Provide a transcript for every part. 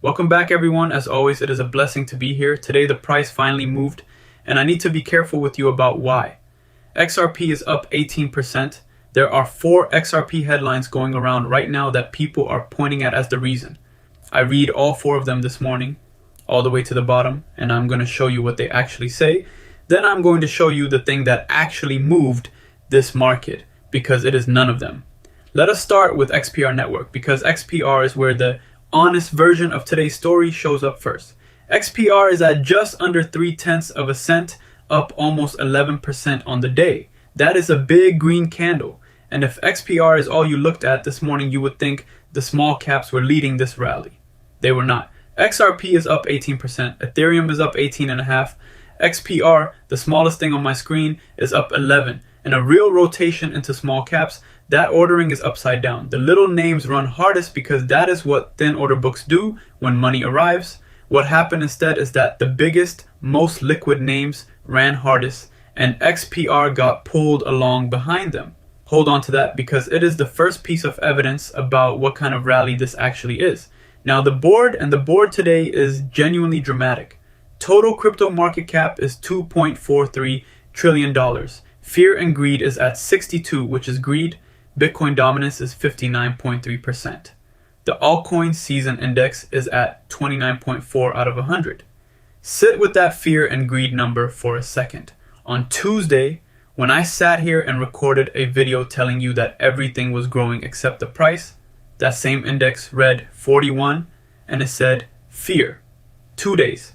Welcome back, everyone. As always, it is a blessing to be here. Today the price finally moved, and I need to be careful with you about why. XRP is up 18%. There are 4 XRP headlines going around right now that people are pointing at as the reason. I read all 4 of them this morning, all the way to the bottom, and I'm going to show you what they actually say. Then I'm going to show you the thing that actually moved this market, because it is none of them. Let us start with XPR Network, because XPR is where the honest version of today's story shows up first. XPR is at just under 0.3 of a cent, up almost 11% on the day. That is a big green candle. And if XPR is all you looked at this morning, you would think the small caps were leading this rally. They were not. XRP is up 18%. Ethereum is up 18.5%. XPR, the smallest thing on my screen, is up 11%. And a real rotation into small caps, that ordering is upside down. The little names run hardest because that is what thin order books do when money arrives. What happened instead is that the biggest, most liquid names ran hardest, and XPR got pulled along behind them. Hold on to that, because it is the first piece of evidence about what kind of rally this actually is. Now the board today is genuinely dramatic. Total crypto market cap is $2.43 trillion. Fear and greed is at 62, which is greed. Bitcoin dominance is 59.3%. The altcoin season index is at 29.4 out of 100. Sit with that fear and greed number for a second. On Tuesday, when I sat here and recorded a video telling you that everything was growing except the price, that same index read 41 and it said fear. 2 days.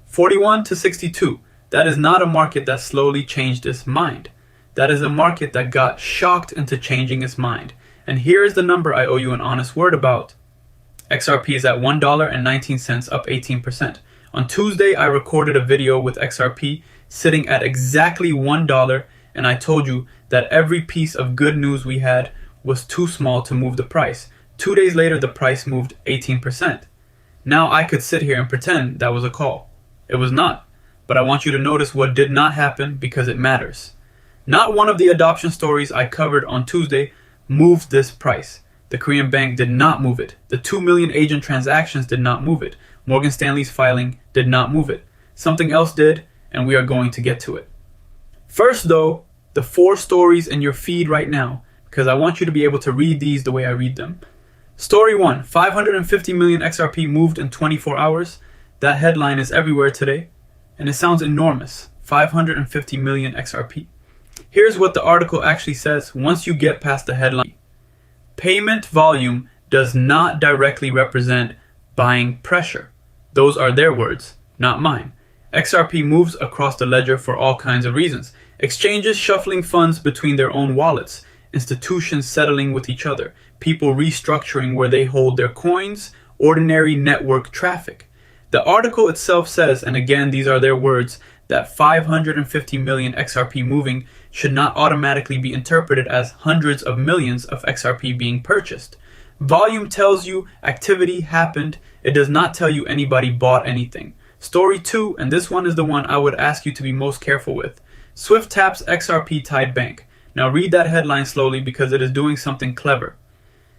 41 to 62. That is not a market that slowly changed its mind. That is a market that got shocked into changing its mind. And here is the number I owe you an honest word about. XRP is at $1.19, up 18%. On Tuesday, I recorded a video with XRP sitting at exactly $1, and I told you that every piece of good news we had was too small to move the price. 2 days later, the price moved 18%. Now I could sit here and pretend that was a call. It was not. But I want you to notice what did not happen, because it matters. Not one of the adoption stories I covered on Tuesday moved this price. The Korean bank did not move it. The 2 million agent transactions did not move it. Morgan Stanley's filing did not move it. Something else did, and we are going to get to it. First though, the 4 stories in your feed right now, because I want you to be able to read these the way I read them. Story 1, 550 million XRP moved in 24 hours. That headline is everywhere today, and it sounds enormous. 550 million XRP. Here's what the article actually says once you get past the headline. Payment volume does not directly represent buying pressure. Those are their words, not mine. XRP moves across the ledger for all kinds of reasons. Exchanges shuffling funds between their own wallets, institutions settling with each other, people restructuring where they hold their coins, ordinary network traffic. The article itself says, and again these are their words, that 550 million XRP moving should not automatically be interpreted as hundreds of millions of XRP being purchased. Volume tells you activity happened. It does not tell you anybody bought anything. Story 2, and this one is the one I would ask you to be most careful with. Swift taps XRP-tied bank. Now read that headline slowly, because it is doing something clever.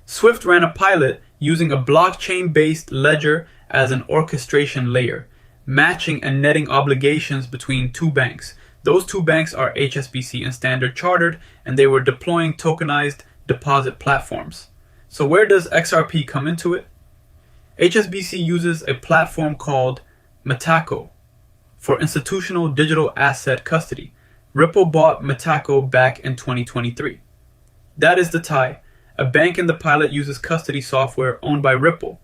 Swift ran a pilot using a blockchain-based ledger as an orchestration layer, matching and netting obligations between 2 banks. Those 2 banks are HSBC and Standard Chartered, and they were deploying tokenized deposit platforms. So where does XRP come into it? HSBC uses a platform called Metaco for institutional digital asset custody. Ripple bought Metaco back in 2023. That is the tie. A bank in the pilot uses custody software owned by Ripple.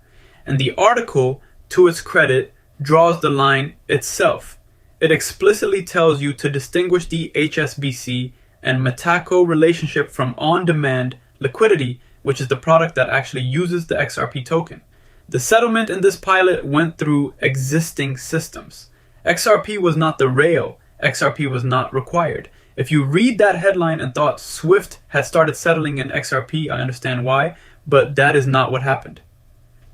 And the article, to its credit, draws the line itself. It explicitly tells you to distinguish the HSBC and Metaco relationship from on-demand liquidity, which is the product that actually uses the XRP token. The settlement in this pilot went through existing systems. XRP was not the rail. XRP was not required. If you read that headline and thought Swift had started settling in XRP, I understand why, but that is not what happened.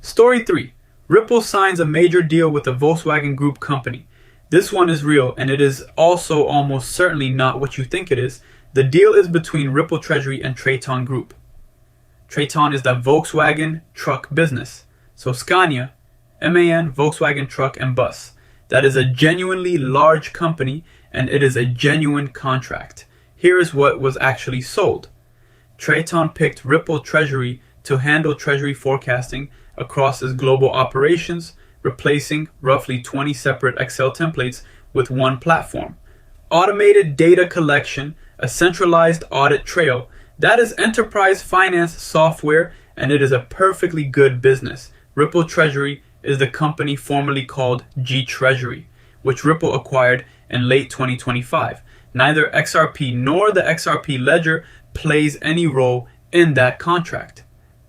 Story 3. Ripple signs a major deal with the Volkswagen Group company. This one is real, and it is also almost certainly not what you think it is. The deal is between Ripple Treasury and Traton Group. Traton is the Volkswagen truck business. So Scania MAN, Volkswagen Truck and Bus. That is a genuinely large company and it is a genuine contract. Here is what was actually sold. Traton picked Ripple Treasury to handle Treasury forecasting across its global operations, replacing roughly 20 separate Excel templates with one platform. Automated data collection, a centralized audit trail. That is enterprise finance software and it is a perfectly good business. Ripple Treasury is the company formerly called G Treasury, which Ripple acquired in late 2025. Neither XRP nor the XRP ledger plays any role in that contract.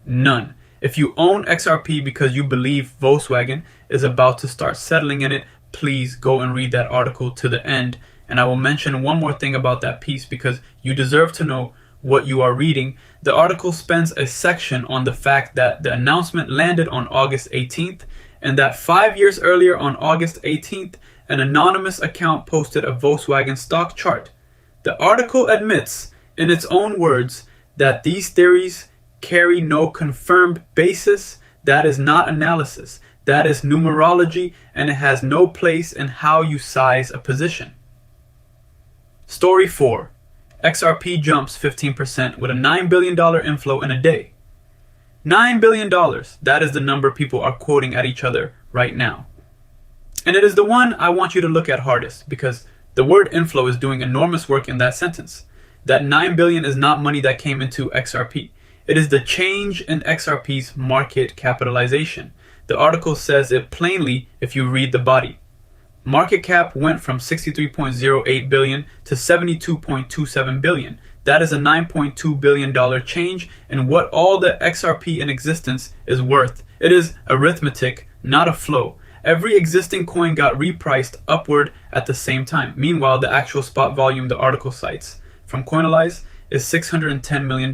None. If you own XRP because you believe Volkswagen is about to start settling in it, please go and read that article to the end. And I will mention one more thing about that piece because you deserve to know what you are reading. The article spends a section on the fact that the announcement landed on August 18th and that 5 years earlier on August 18th, an anonymous account posted a Volkswagen stock chart. The article admits, in its own words, that these theories carry no confirmed basis. That is not analysis. That is numerology, and it has no place in how you size a position. Story 4. XRP jumps 15% with a $9 billion inflow in a day. $9 billion. That is the number people are quoting at each other right now. And it is the one I want you to look at hardest because the word inflow is doing enormous work in that sentence. That $9 billion is not money that came into XRP. It is the change in XRP's market capitalization. The article says it plainly if you read the body. Market cap went from $63.08 billion to $72.27 billion. That is a $9.2 billion change in what all the XRP in existence is worth. It is arithmetic, not a flow. Every existing coin got repriced upward at the same time. Meanwhile, the actual spot volume the article cites from Coinalyze is $610 million.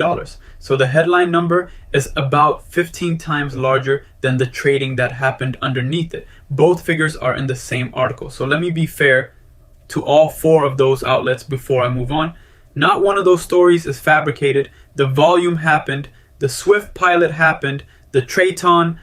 So the headline number is about 15 times larger than the trading that happened underneath it. Both figures are in the same article. So let me be fair to all four of those outlets before I move on. Not one of those stories is fabricated. The volume happened. The Swift pilot happened. The Traton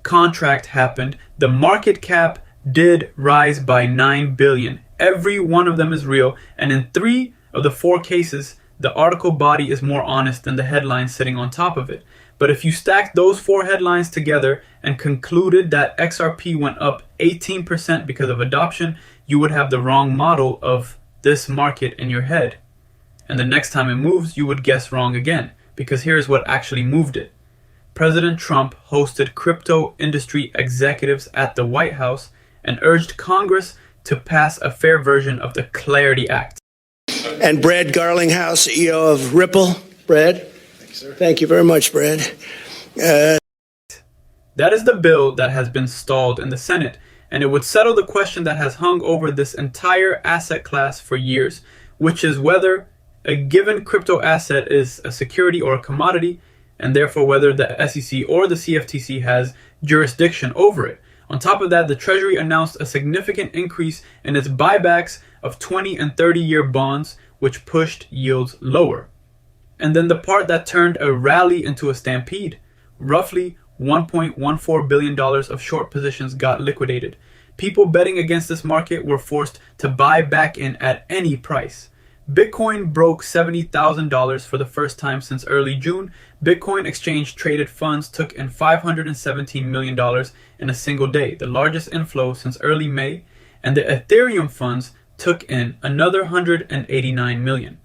contract happened. The market cap did rise by 9 billion. Every one of them is real. And in 3 of the 4 cases, the article body is more honest than the headline sitting on top of it. But if you stack those 4 headlines together and concluded that XRP went up 18% because of adoption, you would have the wrong model of this market in your head. And the next time it moves, you would guess wrong again, because here's what actually moved it. President Trump hosted crypto industry executives at the White House and urged Congress to pass a fair version of the Clarity Act. And Brad Garlinghouse, CEO of Ripple. Brad? Thanks, sir. Thank you very much, Brad. That is the bill that has been stalled in the Senate, and it would settle the question that has hung over this entire asset class for years, which is whether a given crypto asset is a security or a commodity, and therefore whether the SEC or the CFTC has jurisdiction over it. On top of that, the Treasury announced a significant increase in its buybacks of 20 and 30-year bonds, which pushed yields lower. And then the part that turned a rally into a stampede. Roughly $1.14 billion of short positions got liquidated. People betting against this market were forced to buy back in at any price. Bitcoin broke $70,000 for the first time since early June. Bitcoin exchange traded funds took in $517 million in a single day, the largest inflow since early May, and the Ethereum funds took in another $189 million.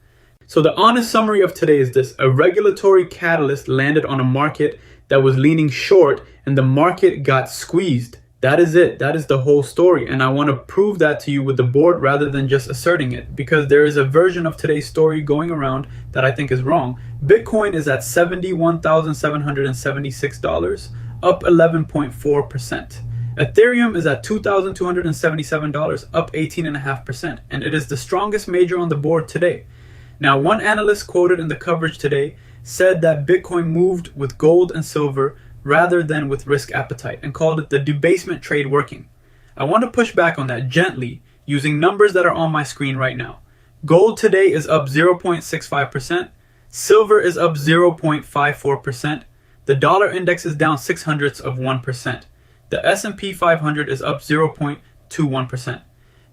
So the honest summary of today is this: a regulatory catalyst landed on a market that was leaning short and the market got squeezed. That is it. That is the whole story. And I want to prove that to you with the board rather than just asserting it, because there is a version of today's story going around that I think is wrong. Bitcoin is at $71,776, up 11.4%. Ethereum is at $2,277, up 18.5%. And it is the strongest major on the board today. Now, one analyst quoted in the coverage today said that Bitcoin moved with gold and silver rather than with risk appetite, and called it the debasement trade working. I want to push back on that gently using numbers that are on my screen right now. Gold today is up 0.65%, silver is up 0.54%, the dollar index is down 0.06%. The S&P 500 is up 0.21%.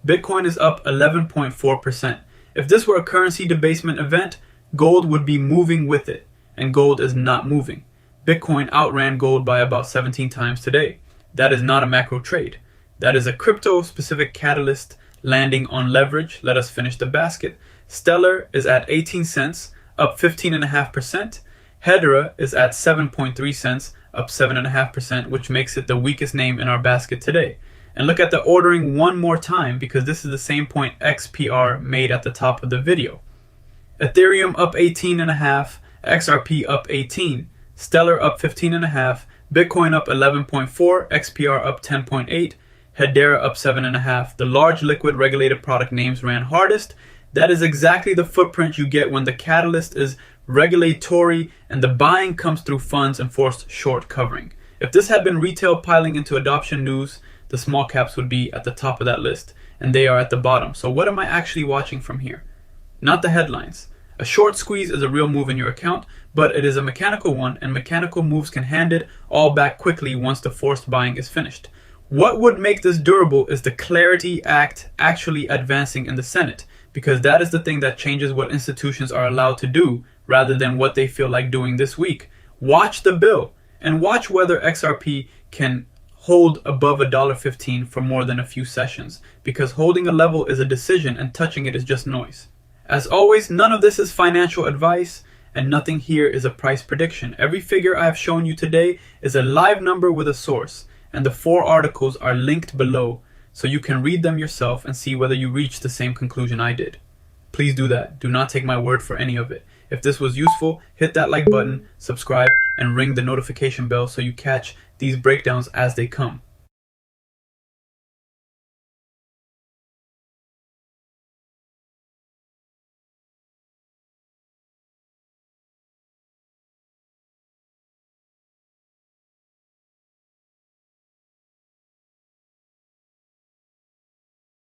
Bitcoin is up 11.4%. If this were a currency debasement event, gold would be moving with it, and gold is not moving. Bitcoin outran gold by about 17 times today. That is not a macro trade. That is a crypto-specific catalyst landing on leverage. Let us finish the basket. Stellar is at 18 cents, up 15.5%. Hedera is at 7.3 cents, up 7.5%, which makes it the weakest name in our basket today. And look at the ordering one more time, because this is the same point XPR made at the top of the video. Ethereum up 18.5, XRP up 18, Stellar up 15.5, Bitcoin up 11.4, XPR up 10.8, Hedera up 7.5. The large liquid regulated product names ran hardest. That is exactly the footprint you get when the catalyst is regulatory and the buying comes through funds and forced short covering. If this had been retail piling into adoption news, the small caps would be at the top of that list, and they are at the bottom. So what am I actually watching from here? Not the headlines. A short squeeze is a real move in your account, but it is a mechanical one, and mechanical moves can hand it all back quickly once the forced buying is finished. What would make this durable is the Clarity Act actually advancing in the Senate, because that is the thing that changes what institutions are allowed to do rather than what they feel like doing this week. Watch the bill and watch whether XRP can hold above $1.15 for more than a few sessions, because holding a level is a decision and touching it is just noise. As always, none of this is financial advice and nothing here is a price prediction. Every figure I have shown you today is a live number with a source, and the 4 articles are linked below so you can read them yourself and see whether you reach the same conclusion I did. Please do that. Do not take my word for any of it. If this was useful, hit that like button, subscribe, and ring the notification bell so you catch these breakdowns as they come.